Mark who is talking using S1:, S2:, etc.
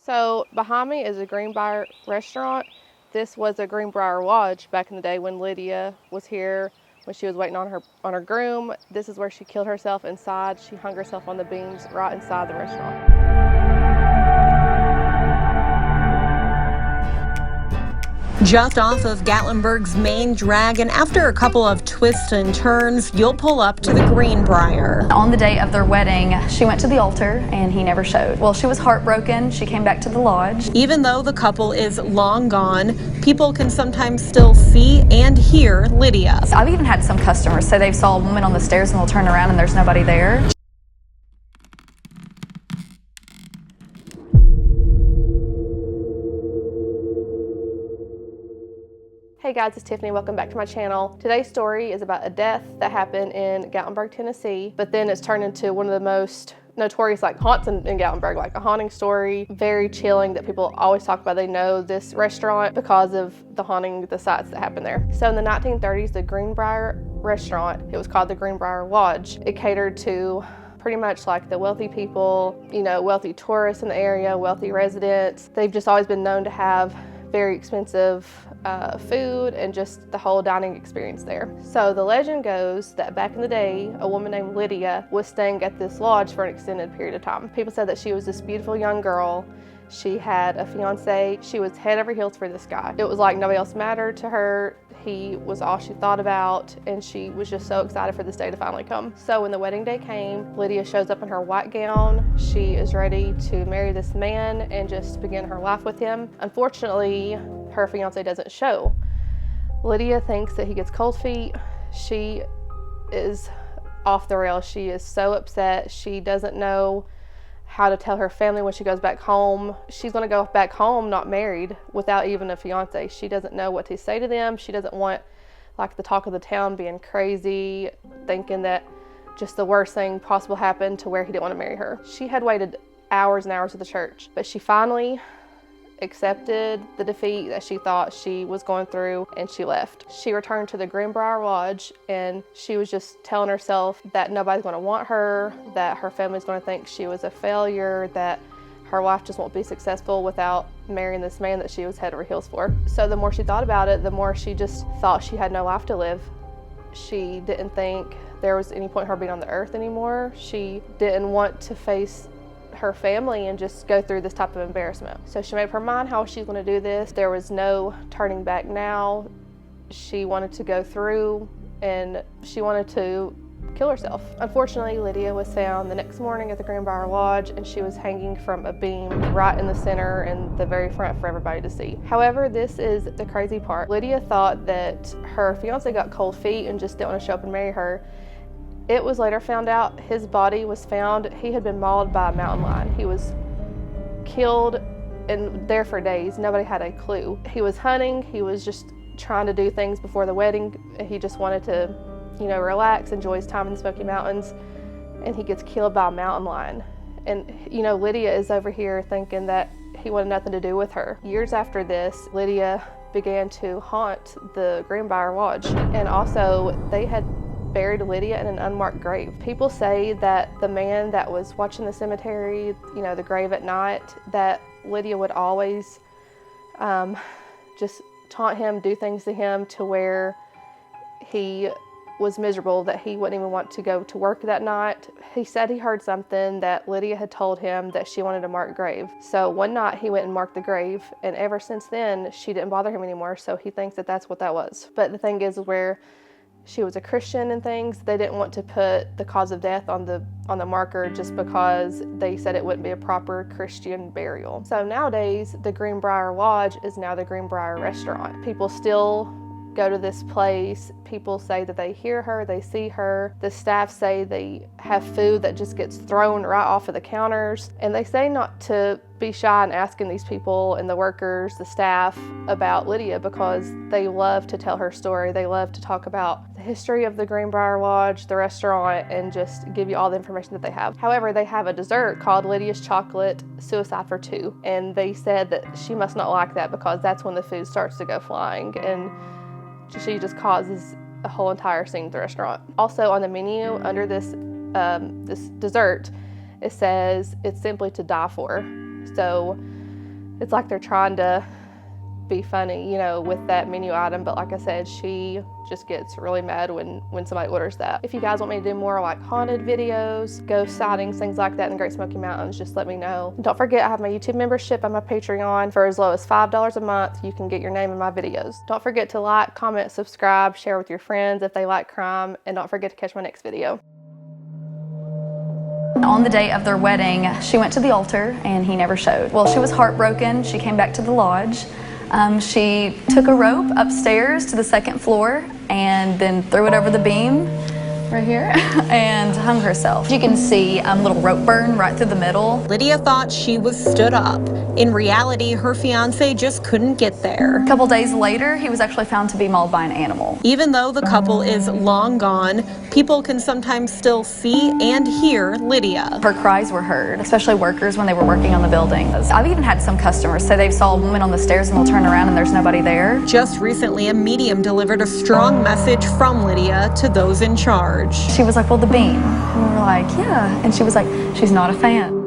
S1: So behind me is a Greenbrier Restaurant. This was a Greenbrier Lodge back in the day when Lydia was here, when she was waiting on her groom. This is where she killed herself inside. She hung herself on the beams right inside the restaurant.
S2: Just off of Gatlinburg's main drag, and after a couple of twists and turns, you'll pull up to the Greenbrier.
S3: On the day of their wedding, she went to the altar and he never showed. Well, she was heartbroken. She came back to the lodge.
S2: Even though the couple is long gone, people can sometimes still see and hear Lydia.
S3: I've even had some customers say they saw a woman on the stairs and they'll turn around and there's nobody there.
S1: Hey guys, it's Tiffany. Welcome back to my channel. Today's story is about a death that happened in Gatlinburg, Tennessee, but then it's turned into one of the most notorious haunts in Gatlinburg, like a haunting story, very chilling that people always talk about. They know this restaurant because of the haunting, the sights that happened there. So in the 1930s, the Greenbrier Restaurant, it was called the Greenbrier Lodge. It catered to pretty much like the wealthy people, wealthy tourists in the area, wealthy residents. They've just always been known to have very expensive food and just the whole dining experience there. So the legend goes that back in the day, a woman named Lydia was staying at this lodge for an extended period of time. People said that she was this beautiful young girl. She had a fiance. She was head over heels for this guy. It was like nobody else mattered to her. He was all she thought about, and she was just so excited for this day to finally come. So when the wedding day came, Lydia shows up in her white gown. She is ready to marry this man and just begin her life with him. Unfortunately, her fiance doesn't show. Lydia thinks that he gets cold feet. She is off the rails. She is so upset. She doesn't know how to tell her family when she goes back home. She's gonna go back home not married without even a fiance. She doesn't know what to say to them. She doesn't want the talk of the town being crazy, thinking that just the worst thing possible happened to where he didn't want to marry her. She had waited hours and hours at the church, but she finally accepted the defeat that she thought she was going through, and she left. She returned to the Greenbrier Lodge, and she was just telling herself that nobody's going to want her, that her family's going to think she was a failure, that her life just won't be successful without marrying this man that she was head over heels for. So the more she thought about it, the more she just thought she had no life to live. She didn't think there was any point in her being on the earth anymore. She didn't want to face her family and just go through this type of embarrassment. So she made up her mind how she's going to do this. There was no turning back now. She wanted to go through, and she wanted to kill herself. Unfortunately, Lydia was found the next morning at the Greenbrier Lodge, and she was hanging from a beam right in the center and the very front for everybody to see. However, this is the crazy part. Lydia thought that her fiance got cold feet and just didn't want to show up and marry her. It was later found out his body was found. He had been mauled by a mountain lion. He was killed and there for days. Nobody had a clue. He was hunting. He was just trying to do things before the wedding. He just wanted to, relax, enjoy his time in the Smoky Mountains, and he gets killed by a mountain lion. And, Lydia is over here thinking that he wanted nothing to do with her. Years after this, Lydia began to haunt the Greenbrier Lodge, and also they had buried Lydia in an unmarked grave. People say that the man that was watching the cemetery, the grave at night, that Lydia would always just taunt him, do things to him to where he was miserable, that he wouldn't even want to go to work that night. He said he heard something that Lydia had told him that she wanted a marked grave. So one night he went and marked the grave, and ever since then she didn't bother him anymore, so he thinks that that's what that was. But the thing is where she was a Christian and things, they didn't want to put the cause of death on the marker just because they said it wouldn't be a proper Christian burial. So nowadays, the Greenbrier Lodge is now the Greenbrier Restaurant. People still go to this place. People say that they hear her, they see her. The staff say they have food that just gets thrown right off of the counters. And they say not to be shy in asking these people and the workers, the staff, about Lydia, because they love to tell her story. They love to talk about the history of the Greenbrier Lodge, the restaurant, and just give you all the information that they have. However, they have a dessert called Lydia's Chocolate Suicide for Two. And they said that she must not like that because that's when the food starts to go flying. And she just causes a whole entire scene at the restaurant. Also on the menu under this dessert, it says it's simply to die for. So It's like they're trying to be funny, you know, with that menu item, but like I said, she just gets really mad when somebody orders that. If you guys want me to do more like haunted videos, ghost sightings, things like that in the Great Smoky Mountains, just let me know. And don't forget, I have my YouTube membership and my Patreon. For as low as $5 a month, you can get your name in my videos. Don't forget to like, comment, subscribe, share with your friends if they like crime, and don't forget to catch my next video.
S3: On the day of their wedding, she went to the altar and he never showed. Well, she was heartbroken. She came back to the lodge. She took a rope upstairs to the second floor and then threw it over the beam right here and hung herself. You can see a little rope burn right through the middle.
S2: Lydia thought she was stood up. In reality, her fiance just couldn't get there.
S3: A couple days later, he was actually found to be mauled by an animal.
S2: Even though the couple is long gone, people can sometimes still see and hear Lydia.
S3: Her cries were heard, especially workers when they were working on the building. I've even had some customers say they saw a woman on the stairs and they'll turn around and there's nobody there.
S2: Just recently, a medium delivered a strong message from Lydia to those in charge.
S3: She was like, well, the beam. And we were like, yeah. And she was like, she's not a fan.